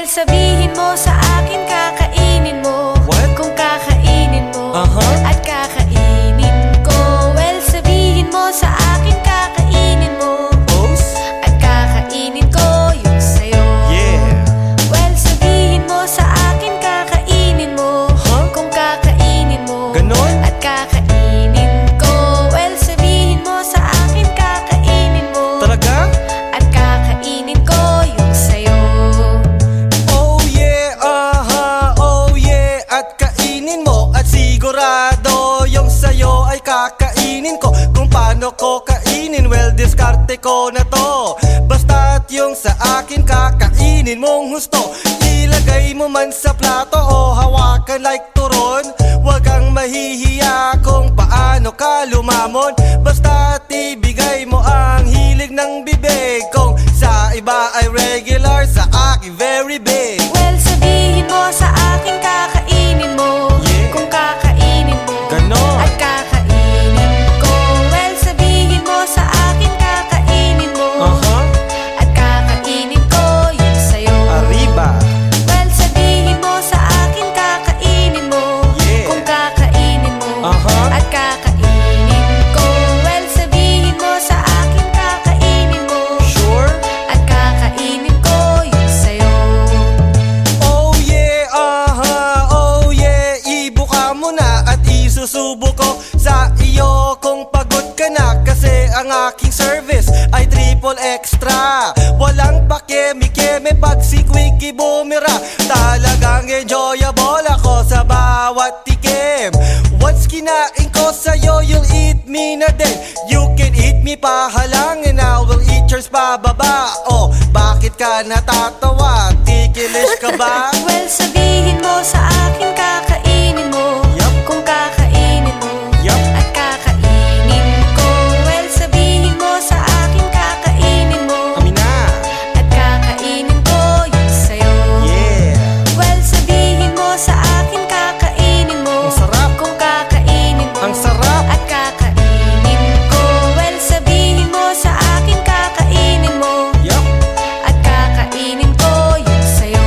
Well, sabihin mo sa akin kakainin mo. What? Kung kakainin mo Uh-huh. at kakainin ko. Well, sabihin mo sa akin kakainin mo Boss? at kakainin ko yung sayo. Yeah. Well, sabihin mo sa akin kakainin mo. Huh? Kung kakainin mo Ganon? at kakainin ko. Well, sabihin mo sa akin kakainin mo Talaga? at kakainin ko yung sayo. Oh yeah, aha, oh yeah. At kainin mo at sigurado yung sayo ay kakainin ko. Kung paano ko kainin, well, diskarte ko na to. Basta't yung sa akin kakainin mong husto, ilagay mo man sa plato o hawakan like turon. Huwag kang mahihiya kung paano ka lumamon. Basta't ibigay mo ang hilig ng bibig. Kung sa iba ay regular, sa akin very big. Well, sabihin mo sa akin kakainin mo. Yeah. Kung kakainin mo Ganon. at kakainin ko. Well, sabihin mo sa akin kakainin mo Aha, at kakainin ko yung sayo. arriba. Well, sabihin mo sa akin kakainin mo. Yeah. Kung kakainin mo Aha. at kakainin ko. Well, sabihin mo sa akin kakainin mo Sure? at kakainin ko yung sayo. Oh yeah, aha, oh yeah. Ibuka mo na at isusubo ko sa iyo kung pagod ka na. Kasi ang aking service ay triple extra. Walang pakeme-keme pag si Quickie bumira. Talagang enjoyable ako sa bawat tikim. Once kinain ko sa'yo, you'll eat me na din. You can eat me pahalang and I will eat yours pababa. Oh, bakit ka natatawa? Kikilish ka ba? Well, sabihin mo sa akin kakainin mo. Yup. Kung kakainin mo Yup. at kakainin ko. Well, sabihin mo sa akin kakainin mo Amina. at kakainin ko yung sayo. Yeah. Well, sabihin mo sa akin kakainin mo. Ang sarap. Kung kakainin mo Ang sarap. at kakainin ko. Well, sabihin mo sa akin kakainin mo Yup. at kakainin ko yung sayo.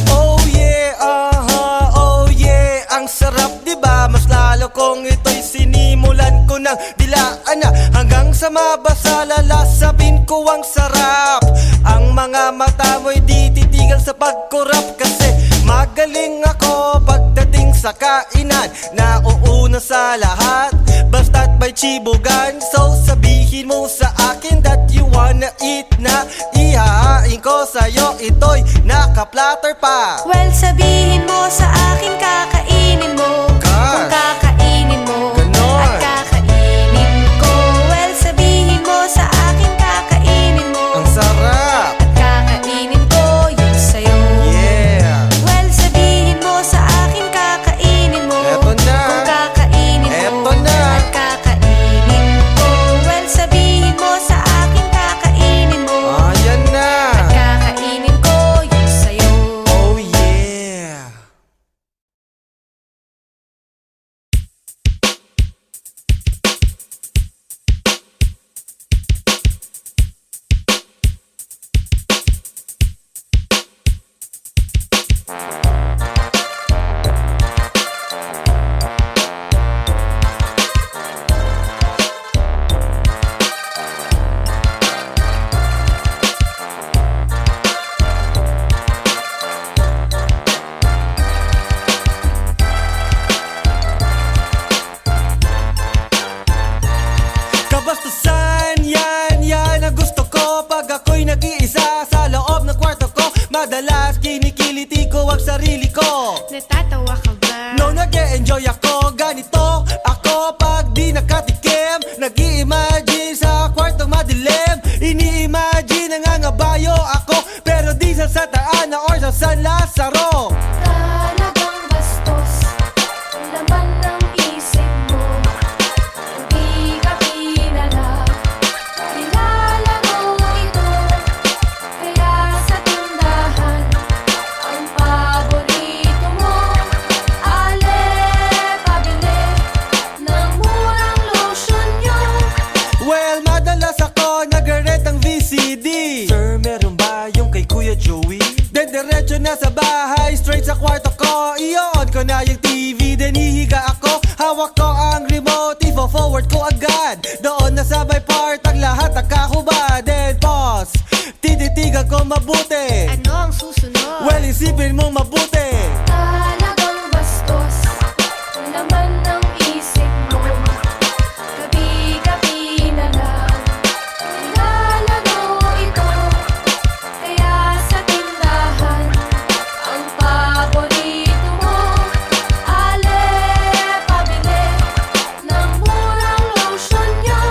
Oh yeah, aha, oh yeah. Ang sarap diba? Mas lalo kung ito'y sinimulan ko ng dilaan na hanggang sa mabasa lalasapin ko ang sarap. Ang mga mata mo'y di titigil sa pagkurap. Kasi magaling ako pagdating sa kainan. Nauuna sa lahat, basta't may chibugan. So sabihin mo sa akin that you wanna eat na. Ihahain ko sa'yo, ito'y naka-platter pa. Well, sabihin mo sa akin kakainin mo. Kung Gosh. kakainin mo Ganon. at kakainin ko. Well, sabihin mo sa akin kakainin mo Ang sarap. at kakainin ko yung sayo. Yeah. Well, sabihin mo sa akin kakainin mo. Eto na. Kung kakainin mo Eto na. at kakainin ko. Well, sabihin mo sa akin kakainin mo Ayan na. at kakainin ko yung sayo. Oh yeah. Kabastusan, yan ang gusto ko. Pag ako'y nag-iisa sa loob ng kwarto ko, madalas kinikiliti ko ang sarili ko. Natatawa ka ba? No, nag-e-enjoy ako. Ganito ako pag di nakatikim. Nag-i-imagine sa kwartong madilim. Ini-imagine nangangabayo ako, pero di sa Santa Ana or sa San Lazaro. Talagang bastos, laman ng isip mo. Di ka kilala, kilala mo ito. Kaya sa tindahan, ang paborito mo. Ale, pabili ng murang lotion nyo. Well, madalas ako nag-rent ng VCD. Sir, meron ba yung kay Kuya Joey? Then na sa bahay, straight sa kwarto ko. I-on ko na yung TV, then hihiga ako. Hawak ko ang remote, i-forward ko agad. Doon na sa may part, ang lahat nakahubad. Then pause, tititigan ko mabuti. Ano ang susunod? Well, isipin mo mabuti. Talagang bastos ang laman ng isip mo. Gabi-gabi na lang nilalaro ito. Kaya sa tindahan ang paborito mo. Ale, pabili ng murang lotion nyo.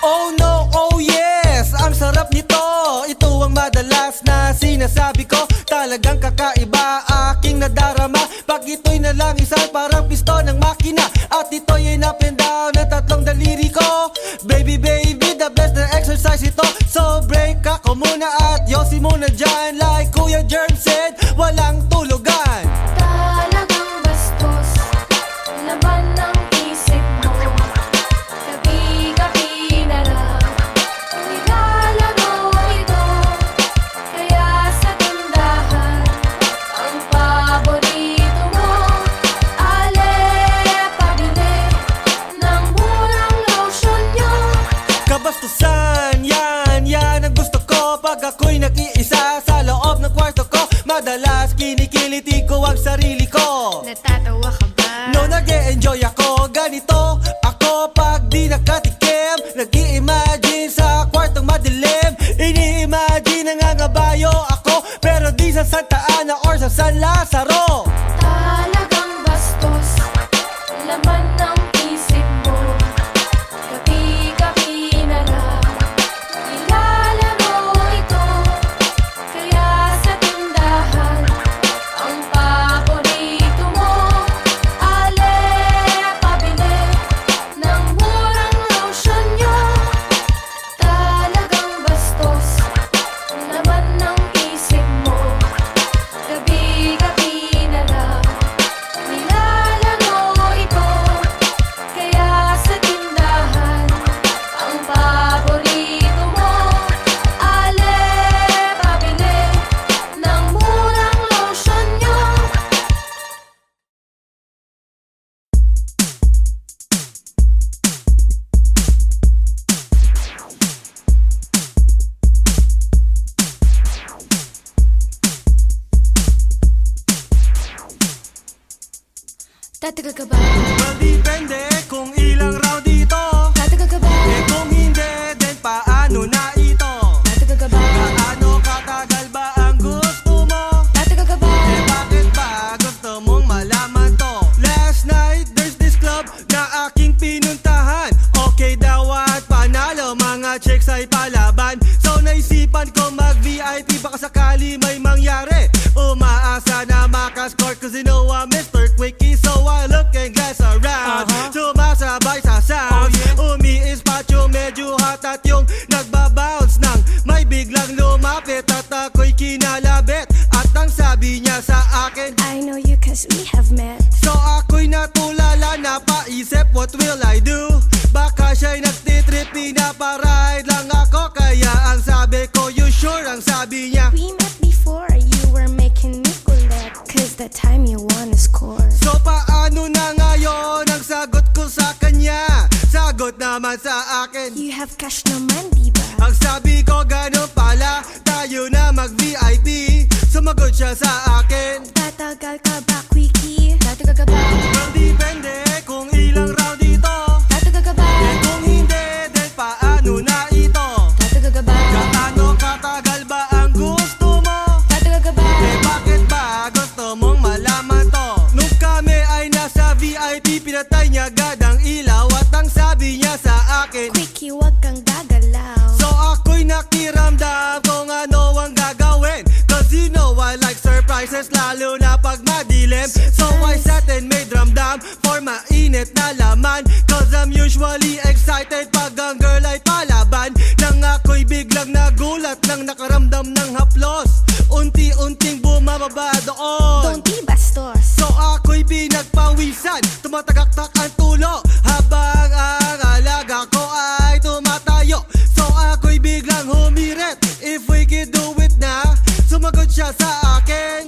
Oh no, oh yes, ang sarap nito. Ito ang madalas na sinasabi ko. Talagang kakaiba aking nadarama. Pag ito'y nalangisan parang piston ng makina. At ito'y up and down ng tatlong daliri ko. Baby, baby, the best na exercise ito. So break ako muna at yosi muna dyan. Like Kuya Germ said, walang tulugan. Talagang bastos ang laman ng isip mo. Gabi-gabi na lang nilalaro ito. Kaya sa tindahan ang paborito mo. Ale, pabili ng murang lotion nyo. Kabastusan, yan ang gusto ko. Pag ako'y nag-iisa sa loob ng kwarto ko, madalas kinikiliti ko ang sarili ko. Natatawa ka ba? No, nag-e-enjoy ako. Ganito ako pag di nakatikim. Nag-i-imagine sa kwartong madilim. Ini-imagine nangangabayo ako, pero di sa Santa Ana or sa San Lazaro. Talagang bastos ang laman ng isip mo. Gabi-gabi na lang nilalaro ito. Kaya sa tindahan ang paborito mo. Ale, pabili ng murang lotion nyo. Talagang bastos ang laman ng isip mo. Gabi-gabi na lang nilalaro ito. Kaya sa tindahan ang paborito mo. Ale, pabili ng murang lotion nyo. Tatagal ka ba? Well, depende kung ilang round dito. Tatagal ka ba? Eh kung hindi, then paano na ito? Tatagal ka ba? Gaano katagal ba ang gusto mo? Tatagal ka ba? Eh bakit ba gusto mong malaman to? Last night, there's this club na aking pinuntahan. Okay daw at panalo, mga chicks ay palaban. So naisipan ko mag-VIP, baka sakali may mangyari. Umaasa na makascore cause you know I'm Mr. Quickie. So I look and glance around, sumasabay sa sounds. Umi-espatyo, medyo hot at yung nagbabounce nang may biglang lumapit at ako'y kinalabit. At ang sabi niya sa akin, I know you cause we have met. so ako'y natulala, napaisip what will I do? Baka siya'y nagtitrip, pinaparide lang ako. Kaya ang sabi ko, you sure? Ang sabi niya, We met before, you were making me kulit. Cause that time you wanna score. so paano na ngayon? Ang sagot ko sa kanya, sagot naman sa akin. You have cash naman, diba? Ang sabi ko, ganun pala, tayo na mag-VIP. Sumagot siya sa akin, Tatagal ka ba, quickie? Tatagal ka ba? well, depende kung ilang round dito. Tatagal ka ba? Eh kung hindi, then paano na ito? Tatagal ka ba? Gaano katagal ba ang gusto mo? Tatagal ka ba? Eh bakit ba gusto mong malaman to? Nung kami ay nasa VIP, pinatay niya agad ang ilaw. At ang sabi niya sa akin, Quickie, wag kang gagalaw. so ako'y nakiramdam kung ano ang gagawin. Cause you know I like surprises, lalo na pag madilim. So I sat and made ramdam for mainit na laman. Cause I'm usually excited pag ang girl ay palaban. Nang ako'y biglang nagulat nang nakaramdam ng haplos. Unti-unting bumababa doon. Don't be bastos. So ako'y pinagpawisan, tumatagaktak ang tulo habang ang alaga ko ay tumatayo. So ako'y biglang humirit, if we could do it na. Sumagot siya sa akin,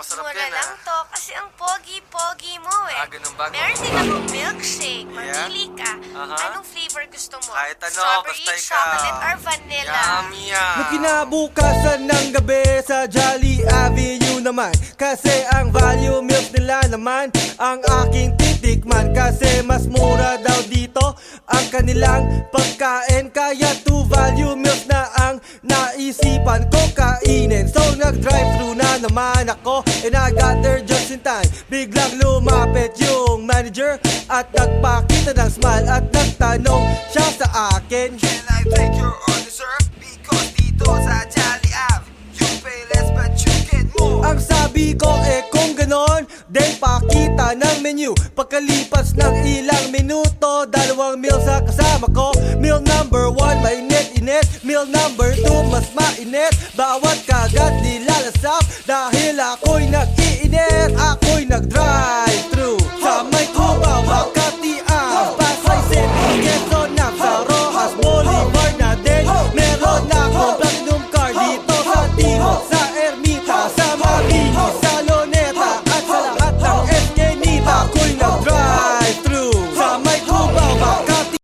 masarap Mura yan lang to kasi ang pogi-pogi mo eh. Ah, ganun ba? Meron din akong milkshake. Mamili ka. Aha. Anong flavor gusto mo? Kahit ano, Strawberry, basta ikaw. chocolate, or vanilla? Yummy yan. Nung kinabukasan ng gabi sa Jolly Avenue naman, kasi ang value milk nila naman ang aking titikman, kasi mas mura daw dito ang kanilang pagkain. Kaya 2 value milk na ang naisipan ko kainin. So nag-drive-thru na naman ako, and I got there just in time. Biglang lumapit yung manager at nagpakita ng smile at nagtanong siya sa akin. Can I take your order, sir? Because dito sa Jolly Ave, you pay less but you get more. Ang sabi ko kung ganon, then pakita ng menu. Pagkalipas ng ilang minuto, 2 meal sa kasama ko. Meal number 1, mainit-init. Meal number 2, mas mainit. Bawat kagat nilalasap dahil ako'y nag-iinit. Ako'y nag-drive-thru sa may Cubao, Makati, Pasay City, Quezon, sa Rojas, Bolivar na din. Meron akong platinum card dito sa Timog, sa Ermita, sa Mabini, sa Luneta, at sa lahat ng Eskenita. Ako'y nag-drive-thru sa may Cubao, Makati.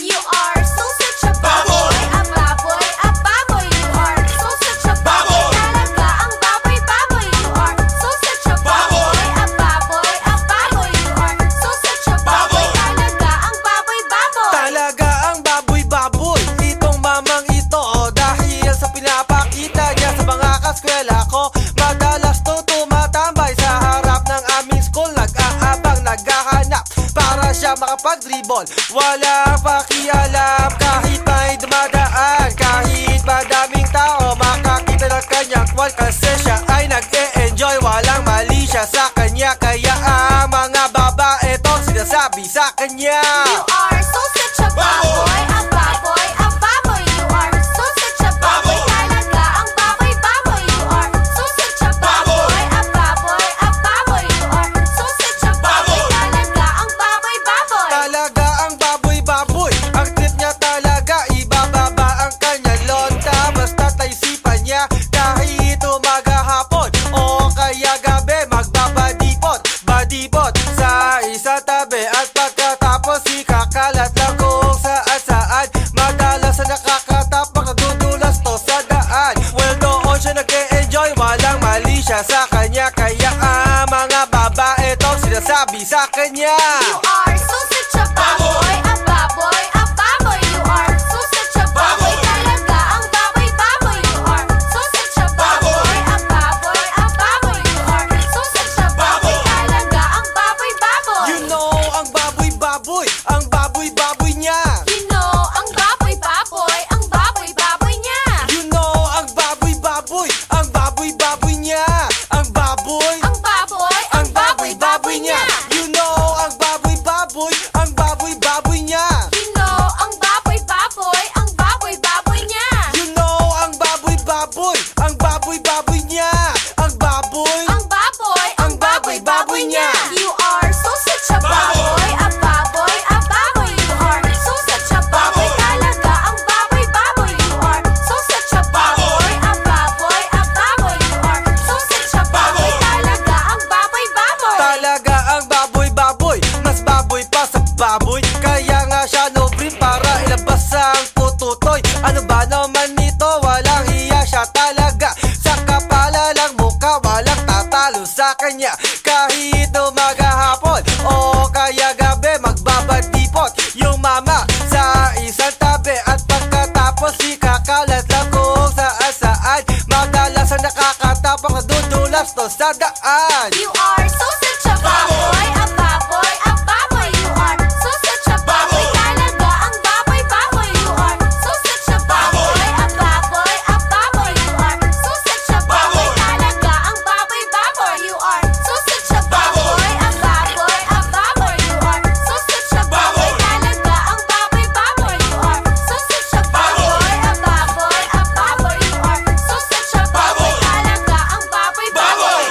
You are so such a baboy, a baboy, a baboy. You are so such a baboy. Talaga ang baboy, baboy. You are so such a baboy, a baboy, a baboy. You are so such a baboy. Talaga ang baboy, baboy. Talaga ang baboy-baboy itong mamang ito, dahil sa pinapakita niya sa mga kaskwela ko. Madalas to tumatambay sa harap ng aming school, nag-aabang, naghahanap para siya makapag-dribble. Walang pakialam kahit may dumadaan, kahit madaming tao makakita ng kanyang kwal, kasi siya ay nag-e-enjoy. Walang mali siya sa kanya, kaya ang mga babae tong sinasabi sa kanya. You are so such a baboy, a baboy, a baboy. You are so such a baboy. Talaga ang baboy, baboy. You are so such a baboy, a baboy, a baboy. You are so such a baboy. Talaga ang baboy, baboy. Talaga ang baboy-baboy, ang trip niya talaga, ibababa ang kanyang lonta. Basta't naisipan niya kahit umaga, hapon o kaya gabi, magbabadipot, badipot sa isa tabi. At pagkatapos ikakalat lang kung saan. Madalas na nakakatapak, nadudulas to sa daan. Well, doon siya nag-e-enjoy, walang mali siya sa kanya, kaya ang mga babae tong sinasabi sa kanya. You are so such a baboy, a baboy, a baboy. You are so such a baboy. Talaga ang baboy, baboy. You are so such a baboy, a baboy, a baboy. You are so such a baboy. Talaga ang baboy, baboy. You know ang baboy-baboy, ang baboy-baboy niya. You know ang baboy, baboy, ang baboy, baboy niya. You know ang baboy-baboy, ang baboy-baboy niya. Ang baboy, Ang baboy, ang baboy-baboy niya. You know ang baboy-baboy, ang baboy-baboy niya. You know ang baboy, baboy, ang baboy, baboy niya. You know ang baboy-baboy, ang baboy-baboy niya. Ang baboy, Ang baboy, ang baboy-baboy niya. You are so such a baboy, a baboy, a baboy. You are so such a baboy. Talaga ang baboy, baboy. You are so such a baboy, a baboy, a baboy. You are so such a baboy. Talaga ang baboy, baboy. Talaga ang baboy-baboy, mas baboy pa sa baboy. Kaya nga siya no breed para ilabas ang pututoy. Ano ba naman nito, walang hiya siya talaga. Sa kapalalang mukha, walang tatalo sa kanya. Kahit umaga, hapon o kaya gabi, magbabadipot yung mama sa isang tabi. At pagkatapos ikakalat lang kung saan. Madalas ang nakakatapak, nadudulas to sa daan. You are so such a baboy, a baboy, a baboy. You are so such a baboy. Talaga ang baboy, baboy. You are so such a baboy, a baboy, a baboy. You are so such a baboy. Talaga ang baboy, baboy. You are so such a baboy, a baboy, a baboy. You are so such a baboy. Talaga ang baboy, baboy. You are so such a baboy, a baboy, a baboy. You are so such a baboy. Talaga ang baboy, baboy.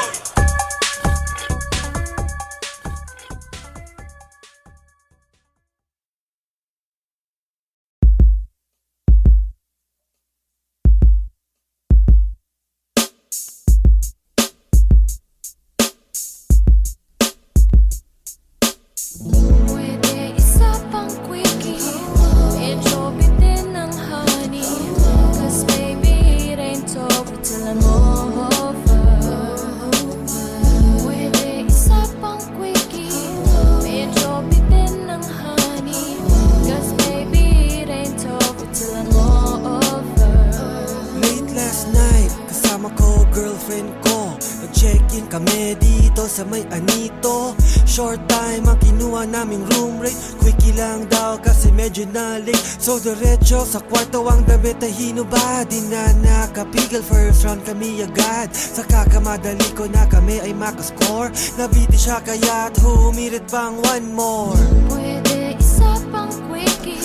kami dito sa may anito. Short time ang kinuha naming room rate. Quickie lang daw kasi medyo na late. So diretso sa kwarto ang damit ay hinubad. Di na nakapigil, first round kami agad. Sa kakamadali ko na kami ay makascore. Nabiti siya kaya't humirit pang one more. Pwede isa pang quickie,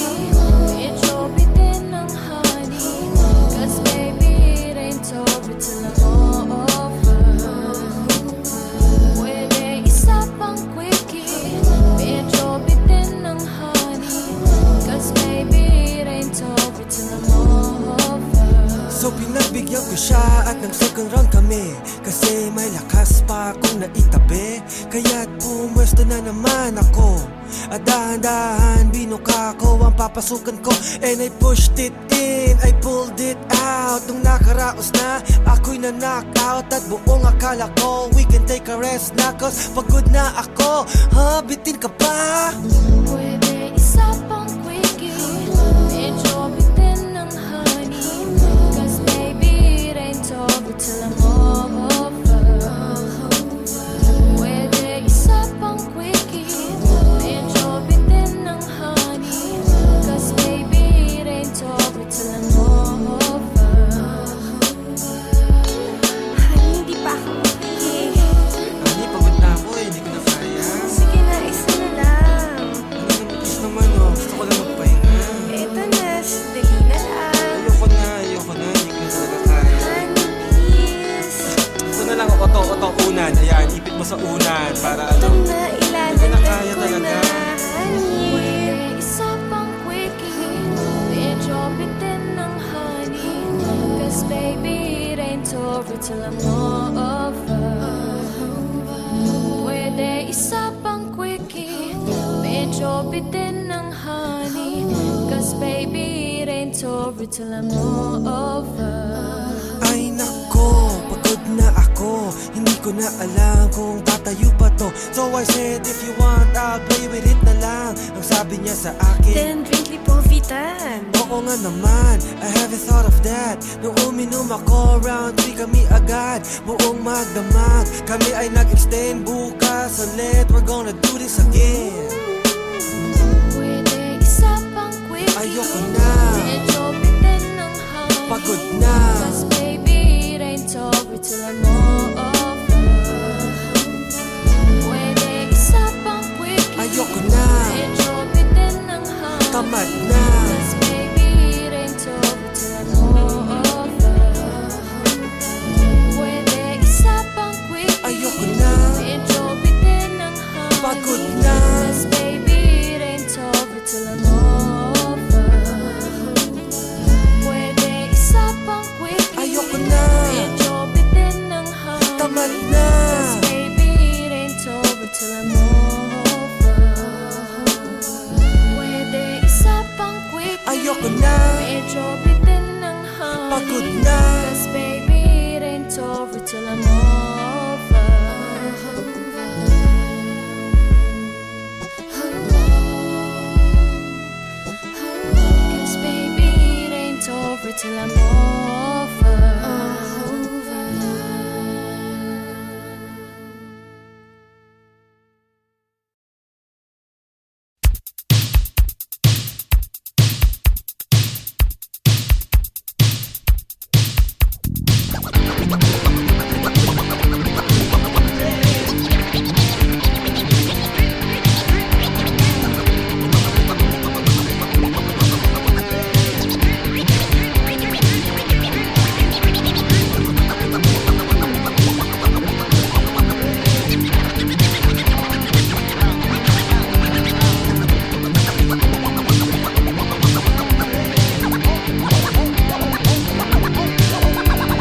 medyo bitin ng honey. Cause baby, it ain't over till I'm over. Pwede isa pang quickie, medyo bitin ng honey. Cause baby, it ain't over till I'm over. So pinagbigyan ko siya at nang second round kami. Kasi may lakas pa akong naitabi. Kaya't pumwesto na naman ako. At dahan-dahan binuka ko ang papasukan ko. And I pushed it in, I pulled it out. Nung nakaraos na, ako'y na-knockout. At buong akala ko, we can take a rest na. Cause pagod na ako, ha? Bitin ka pa? Pwede isa pang quickie, medyo bitin ng honey. Cause baby, it ain't over till I'm over. Pwede isa pang quickie, medyo bitin ng honey. Cause baby, it ain't over till I'm over. Honey, hindi pa ako okay. Hindi, pagod na ako eh. Hindi ko na kaya. Sige na, isa na lang. Gusto naman oh. Gusto ko lang magpahinga. Eto na, dali na lang. Ayoko na. Hindi ko na talaga kaya. Honey, please. Ito na lang, oto, unan. Ayan, ipit mo sa unan para Ito ano. na, Hindi ilalagay na kaya ko talaga. na. Honey. Pwede isa pang quickie, medyo bitin ng honey. Cause baby, it ain't over till I'm over. Pwede isa pang quickie, medyo bitin ng honey. Cause baby, it ain't over till I'm over. Ay nako, pagod na ako. Hindi ko na alam kung tatayo pa to. So I said if you want, I'll play with it na lang. Ang sabi niya sa akin, Then drink Lipovitan. oo nga naman, I haven't thought of that. Nung uminom ako, round 3 kami agad. Buong magdamag, kami ay nag-extend. Bukas ulit, we're gonna do this again. Pwede isa pang quickie, Ayoko na, medyo bitin ng honey. pagod na. Cause baby, it ain't over till I'm over. Pwede isa pang quickie, Ayoko na, medyo bitin ng honey. tamad na. Cause baby, it ain't over till I'm over. Pwede isa pang quickie, Ayoko na, medyo bitin ng honey. pagod na. Cause baby, it ain't over till I'm over. Pwede isa pang quickie, Ayoko na, medyo bitin ng honey. tamad na. Cause baby, it ain't over till I'm over. Pwede isa pang quickie, Ayoko na, medyo bitin ng honey. pagod na. Cause baby, it ain't over till I'm over. Cause baby, it ain't over till I'm over.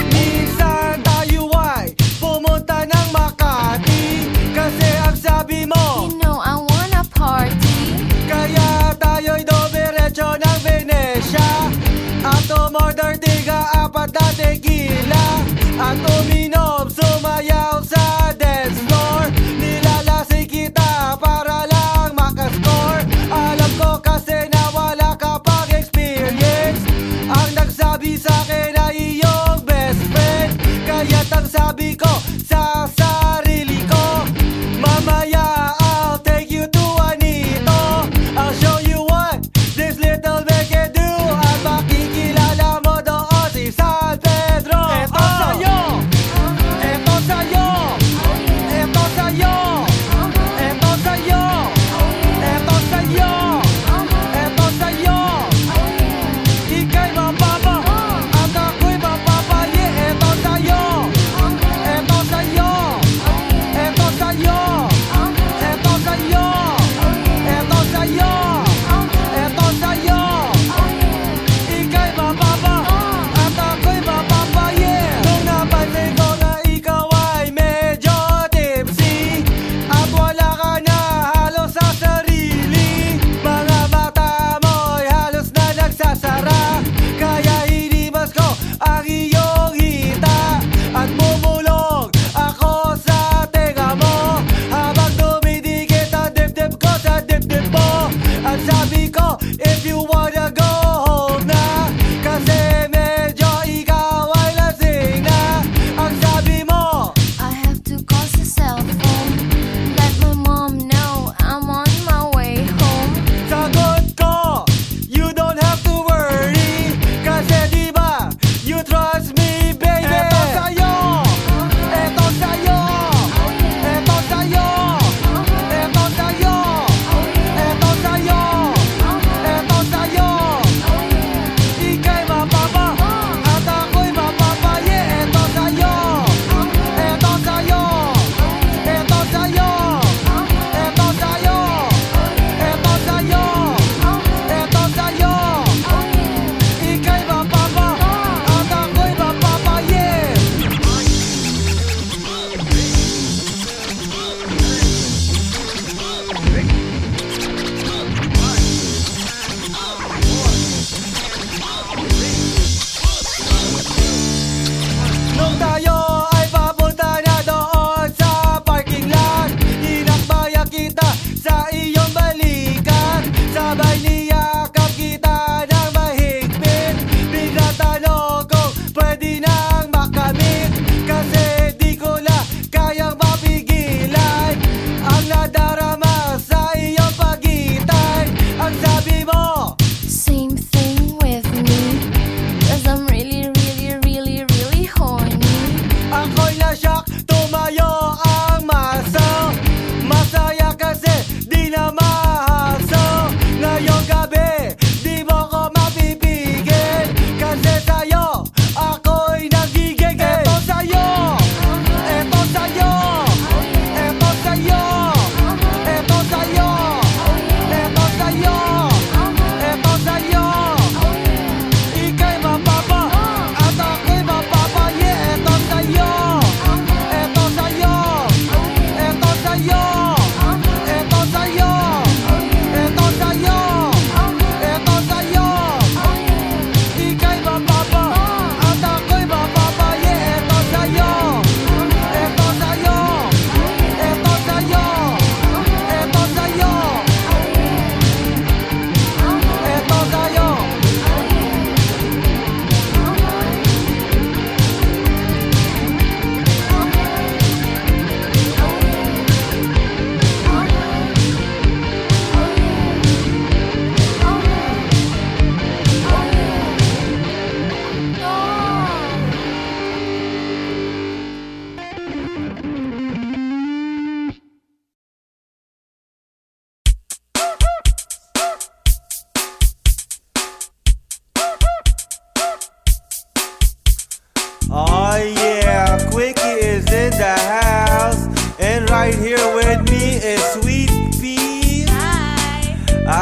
Minsan tayo ay pumunta ng Makati. Kasi ang sabi mo, You know I wanna party. kaya tayo'y dumiretso ng Venecia. At umorder tiga-4 na tequila. At uminom, sumayaw sa dance floor. Nilalasing kita para lang makascore. Alam ko kasi na wala ka pang experience. Ang nagsabi sa akin ay iyong best friend. Kaya't ang sabi ko sa sarili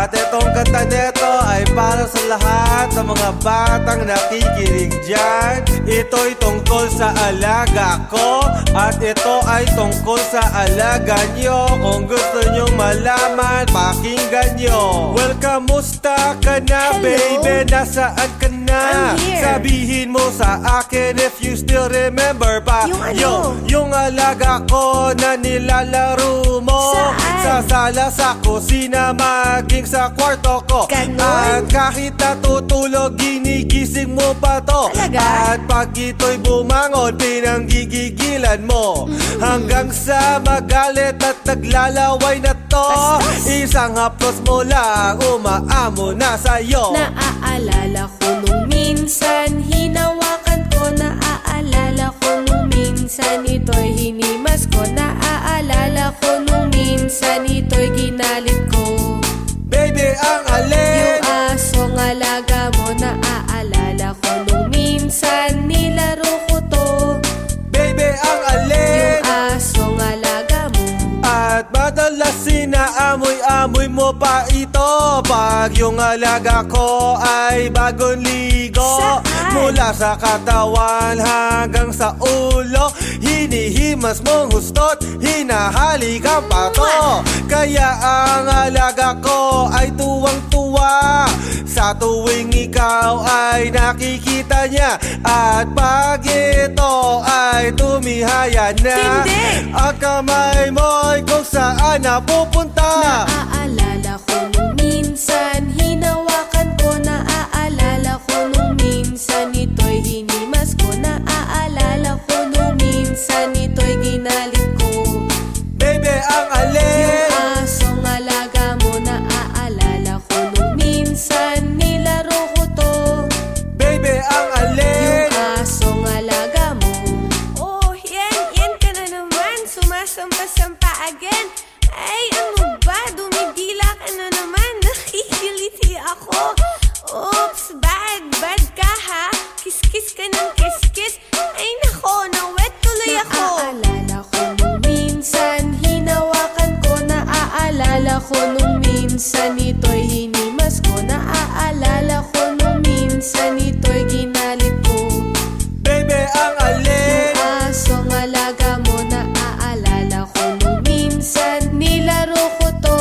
At itong kanta neto ay para sa lahat ng mga batang nakikinig dyan. Ito'y tungkol sa alaga ko, at ito ay tungkol sa alaga nyo. Kung gusto nyong malaman, pakinggan nyo. Well, kamusta ka na, Hello. baby? Nasaan ka na? I'm here. Sabihin mo sa akin if you still remember pa Yung ano? yung alaga ko na nilalaro mo. Saan? Sa sala, sa kusina, maging sa kwarto ko. Ganon? At kahit natutulog, ginigising mo pa to. Talaga? At pag ito'y bumangon, pinanggigigilan mo. Hanggang sa magalit at naglalaway na to. Bastos! Isang haplos mo lang, umaamo na sa'yo. Naaalala ko nung minsan, hinawakan ko. Naaalala ko nung minsan, ito'y hinimas ko. Naaalala ko nung minsan, ito'y ginalit ko. Baby, ang alin? Yung asong alaga mo, naaalala ko nung minsan, nilaro ko to. Baby, ang alin? Yung asong alaga mo. At madalas sinaamoy-amoy mo pa ito pag yung alaga ko ay bagong ligo. Saan? Mula sa katawan hanggang sa ulo, hinihimas mong hustot, hinahalikan pa to. Kaya ang alaga ko ay tuwang-tuwa sa tuwing ikaw ay nakikita niya. At pag ito ay tumihaya na, Hindi! ang kamay mo'y kung saan napupunta. Naaalala ko nung minsan, hinawakan ko. Naaalala ko nung minsan, ito'y hinimas ko. Naaalala ko nung minsan, ito'y ginalit ko. Baby, ang alin? Yung asong alaga mo, naaalala ko nung minsan, nilaro ko to. Baby, ang Yung alin? asong alaga mo. Oh, yan ka na naman. Sumasampa-sampa again. Ay, ano ba? Dumidila ka na naman. Nakikiliti ako. Oops, bad ka ha. Kiss-kiss ka ng kiss-kiss. Ay, nako, na-wet tuloy ako. Naaalala ko nung minsan, hinawakan ko. Naaalala ko nung minsan, ito'y hinimas ko. Naaalala ko nung minsan, ito'y ginalit ko. Baby, ang alin? Yung asong alaga mo, naaalala ko nung minsan, nilaro ko to.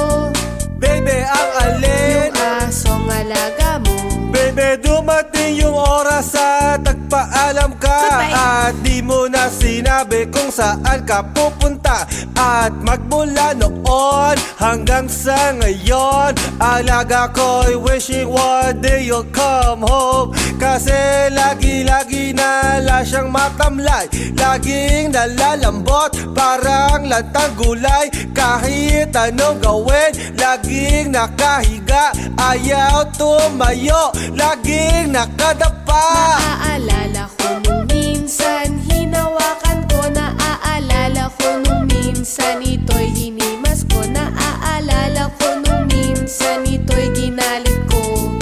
Baby, ang alin? Yung asong alaga mo. Baby, dumating yung oras at nagpaalam ka. Goodbye. At di mo na sinabi kung saan ka pupunta. At magmula noon hanggang sa ngayon, alaga ko'y wishing one day you'll come home. Kasi lagi-lagi nala siyang matamlay, laging nalalambot, parang lantang gulay. Kahit anong gawin, laging nakahiga, ayaw tumayo, laging nakadapa. Naaalala ko nung minsan, hinawakan ko. Naaalala ko nung minsan, ito'y hinimas ko. Naaalala ko nung minsan, ito'y ginalit ko.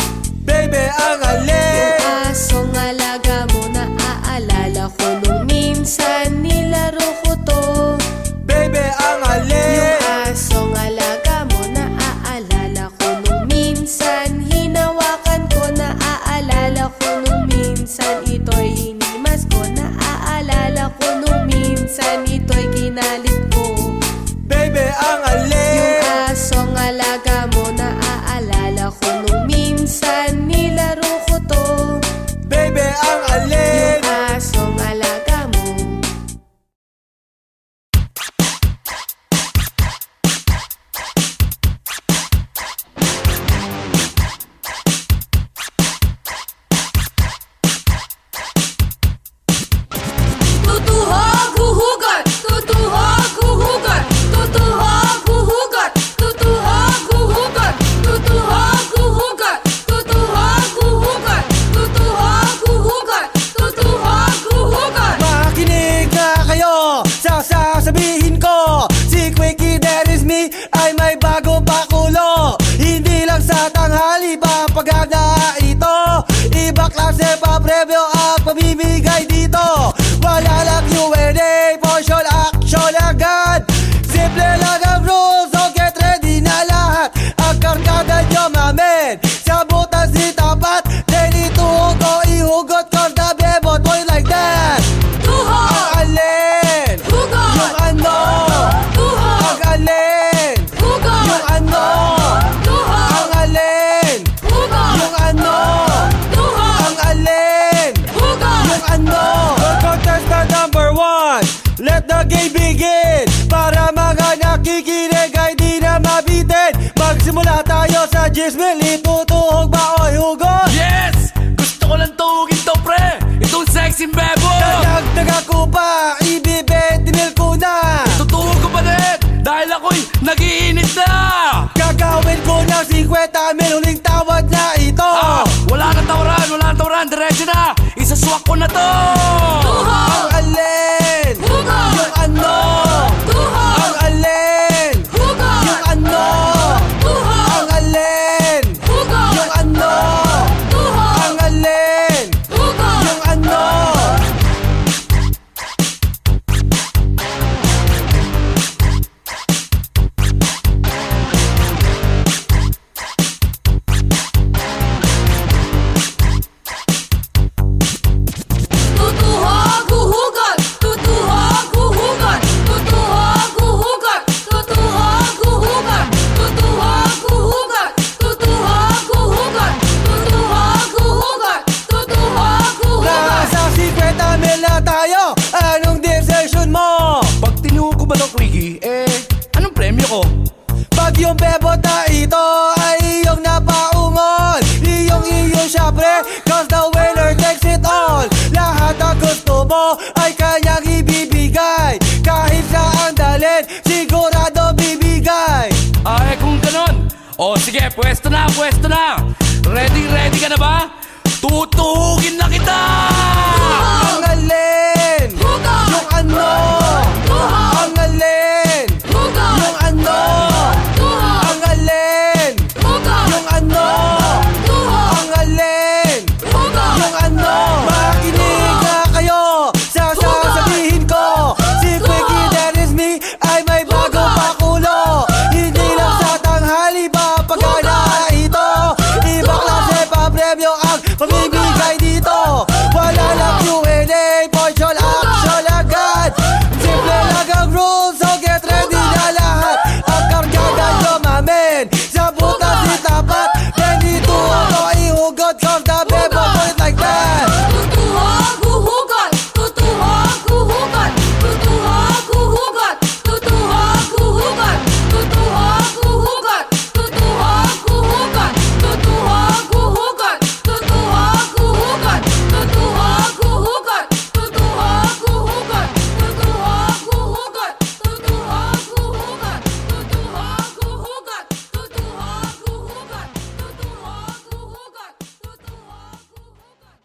Baby, ang alin? Yung asong alaga mo, naaalala ko nung minsan, nilaro ko to. Baby, ang Yung alin? asong alaga mo, naaalala ko nung minsan, hinawakan ko. Naaalala ko nung minsan, ito'y hinimas ko. Naaalala ko nung minsan, ito'y ginalit ko. Baby, ang Yung alin? asong alaga mo, naaalala ko nung minsan, nilaro ko to. Baby, ang alin? Yung asong alaga mo. Tutuhog, huhugot. Tutuhog, huhugot. Tutuhog, huhugot. Tutuhog, huhugot. Tutuhog, huhugot. Tutuhog, huhugot. Tutuhog, huhugot. Tutuhog, huhugot. Makinig na kayo sa sasabihin ko. Si Quickie, that is me, ay may bago pakulo. Hindi lang sa tanghali pa paganda ito. Iba klase pa preview at pamimigay dito. Wala lang Q&A, portion action agad. Simple lang ang rules, so get ready na lahat. Ang kargada nyo Magsimula tayo sa Gismil, itutuhog ba o hugot? Yes! Gusto ko lang tuhugin to, pre! Itong sexy bebo! Dadagdag ako pa, ibibedinil ko na. Tutuhog ko pa din! Dahil ako'y nagiinit na! Gagawin ko ng 50 mil, huling tawad na ito. Wala nang tawaran, diretso na! Isaswak ko na to! Ang alin, Hugot! yung ano. Tuhog! Ang alin, Hugot! yung ano. Tuhog! Ang alin, Hugot! yung ano. Tuhog! Ang alin, Hugot! yung ano. Tutuhog, huhugot! Tutuhog, huhugot! Tutuhog, huhugot! Tutuhog, huhugot! Tutuhog, huhugot! Tutuhog, huhugot! Tutuhog, huhugot! Tutuhog, huhugot! Nasa 50 mil na tayo, anong decision mo? Pag tinuhog ko ba to, Quiggy, anong premyo ko? Pag yung bebota ito ay iyong napaungon, iyong syempre, cause the winner takes it all. Lahat ang gusto mo ay kanyang ibibigay, kahit saan dalhin, sigurado bibigay. Kung ganon, sige, pwesto na! Ready ka na ba? Tutuhugin na kita! Ang alin, Hugot! yung ano. Tuhog! Ang alin, Hugot! yung ano. Tuhog! Ang alin, Hugot! yung ano. Tuhog! Ang alin, Hugot! yung ano. Makinig na kayo sa sasabihin ko. Si Quickie, that is me, ay may bagong pakulo. Hindi lang sa tanghali ba pagana ito. Iba klase pa premyo ang pamimigay dito. Wala lang Q&A, portion action agad. Simple lang ang rules, so get ready na lahat. Ang kargada nyo mamen, sa butas di tapat. Ready to ako ihugot, cause the bebo put it like that. Tutuhog, huhugot! Tutuhog, huhugot! Tutuhog, huhugot! Tutuhog, huhugot! Tutuhog, huhugot! Tutuhog, huhugot! Tutuhog, huhugot! Tutuhog, huhugot! Tutuhog, huhugot! Tutuhog, huhugot! Tutuhog, huhugot! Tutuhog, huhugot! Tutuhog, huhugot! Tutuhog, huhugot! Tutuhog, huhugot!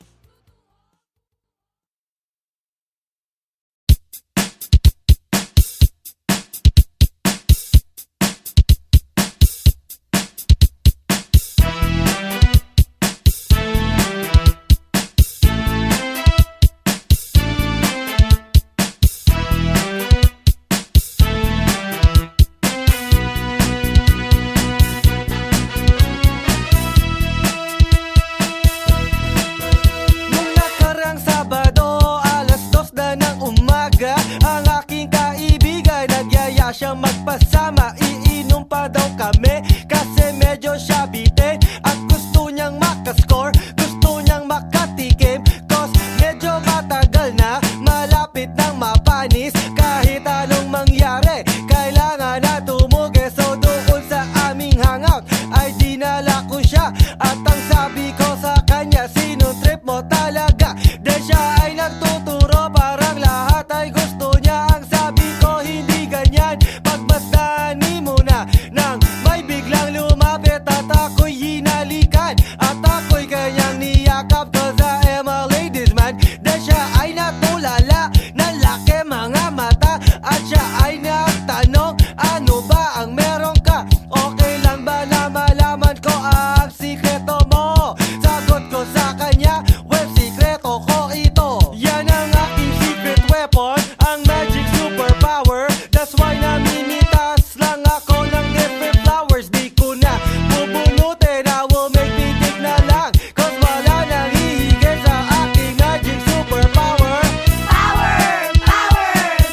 Nung nakarang Sabado, alas 2 na ng umaga, ang aking kaibigan nagyaya siyang magpasama. Iinom pa daw kami kasi medyo siya bitin at gusto niyang makascore, gusto niyang makatikim, cause medyo matagal na, malapit nang mapanis. Kahit anong mangyari, kailangan na tumugi. So doon sa aming hangout ay dinala ko siya, at ang sabi ko sa kanya, sino trip mo talaga? Then siya ay nagtuturo, parang lahat ay gusto niya. Ang sabi ko, hindi ganyan, pagmasdani mo na nang may biglang lumapit at ako'y hinalikan, at ako'y kanyang niyakap, cause I am a ladies man. Then siya ay natulala, nalaki mga mata, at siya ay nagtanong, ano ba ang meron ka? Okay lang ba na malaman ko ang sikreto mo? Sagot ko sa kanya, well, sikreto ko ito. Yan ang aking secret weapon, ang magic superpower. That's why namimitas lang ako ng different flowers. Di ko na bubunutin, I will make me think na lang, cause wala nang hihigit sa aking magic superpower. Power! Power!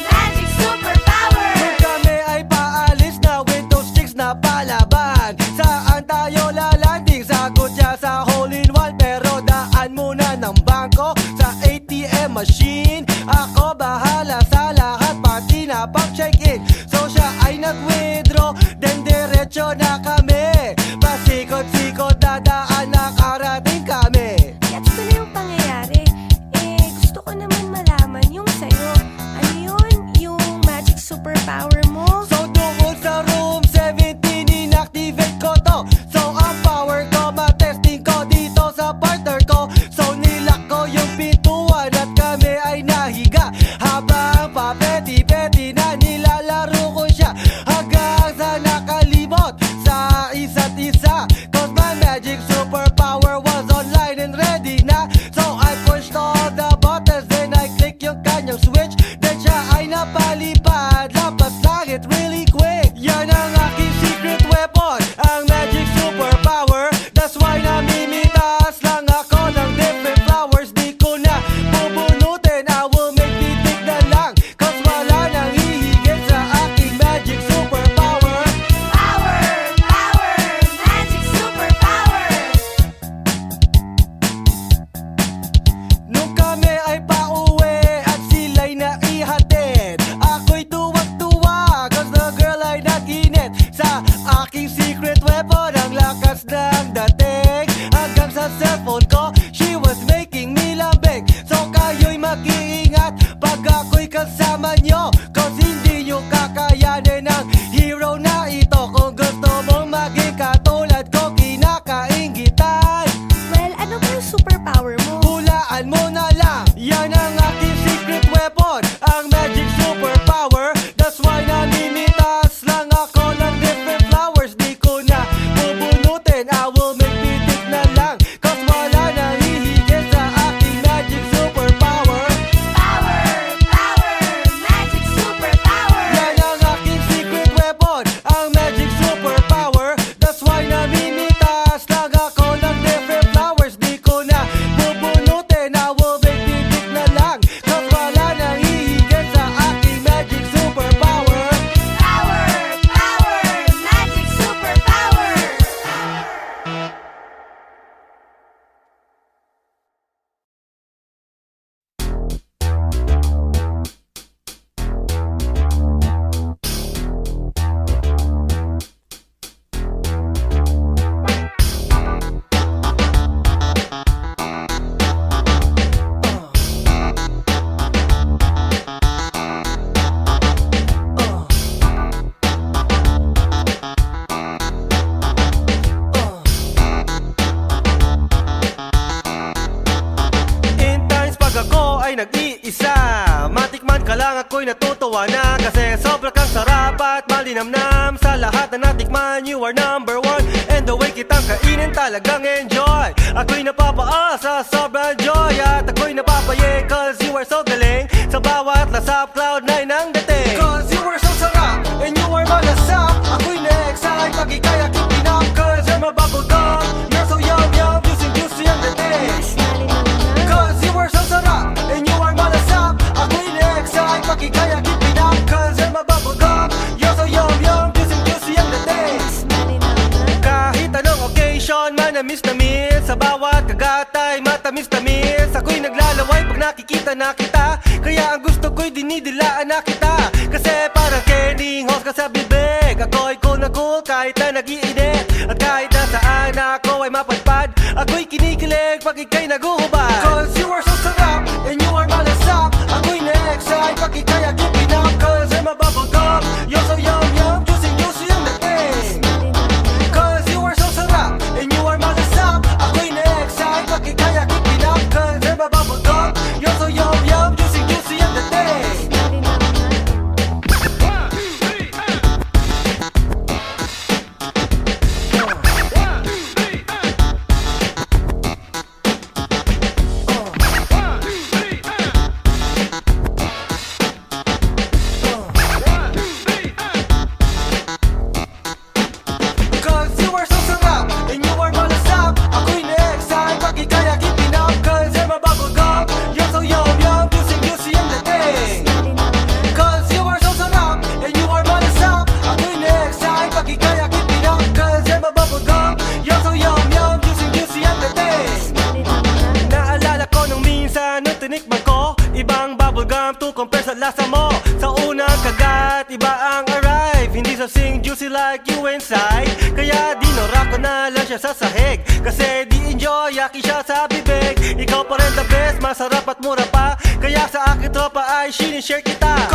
Magic superpower! Kung kami ay paalis na with those chicks na palaban, saan tayo lalanding? Sagot niya sa hole-in-one, pero daan muna ng bangko sa ATM machine. Ako bahala sa lahat, pati na pang check-in. So siya ay nag-withdraw, then diretso na kami aking secret weapon. Ang lakas ng dating hanggang sa cellphone ko, she was making me lambing. So kayo'y mag-iingat pag ako'y kasama nyo, cause hindi nyo kakayanin ang hero na ito. Kung gusto mong maging katulad ko, kinakaingitan, Well, ano ba yung superpower mo? hulaan mo na lang. Yan ang aking secret weapon, ang magic superpower. That's why namimitas lang ako ng different flowers. Di ko na bubunutin, I will make pitik na lang, cause wala nang hihigit sa aking magic superpower. Power, power, magic superpower. Yan ang aking secret weapon, ang magic superpower. That's why namimitas lang ako ng different flowers. Di ko na bubunutin, I will make pitik na lang, cause wala nang hihigit sa aking magic superpower. Power, power, magic superpower. In times pag ako ay nag-iisa, matikman ka lang ako'y natutuwa na, kasi sobra kang sarap at malinamnam. Sa lahat na natikman, you are number one, and the way kitang kainin talagang enjoy. Ako'y napapaa sa sobrang joy, at ako'y napapaye cause you are so galing. Sa bawat lasap, cloud9 ang dating, cause you are so sarap and you are malasap. Ako'y na-excite pag ika'y aking pinap, cause you're my bubblegum. You're so yum yum, juicy ang dating, cause you are so sarap and you are malasap. Ako'y na-excite pag ika'y aking pinap, cause you're my bubblegum. You're so yum yum, juicy ang dating. Kahit anong occasion, manamis na miss, sa bawat kagat ay matamis-tamis. Ako'y naglalaway pag nakikita na kita, kaya ang gusto ko'y dinidilaan na kita, kasi parang kending hose ka sa bibig. Ako'y cool na cool kahit na nag-iinit, at kahit na saan na ako ay mapadpad, ako'y kinikilig pag ika'y naguhubad, cause you are so sarap and you are malasap. Ako'y na-excite pag ika'y aking pinap, cause you're my bubblegum. You're so yum yum, juicy ang dating, cause you are so sarap and you are malasap. Ako'y na-excite pag ika'y aking pinap, cause you're my bubblegum. You're so yum yum, juicy ang dating. Cause you are so sarap and you are malasap. Ako'y na-excite pag ika'y aking pinap, cause you're my bubblegum. You're so yum yum, juicy ang dating, cause you are so sarap and you are malasap. Ako'y na-excite pag ika'y aking pinap, cause you're my bubblegum. You're so yum yum, juicy ang dating. Naalala ko nung minsan nung tinikman ko, ibang bubblegum to compare sa lasa mo. Sa unang kagat, iba ang arrive, hindi so sing juicy like you inside. Kaya dinora ko na lang siya sa sahig, kasi di enjoy yaki siya sa bibig. Ikaw pa rin the best, masarap at mura pa, kaya sa aking tropa ay sinishare kita.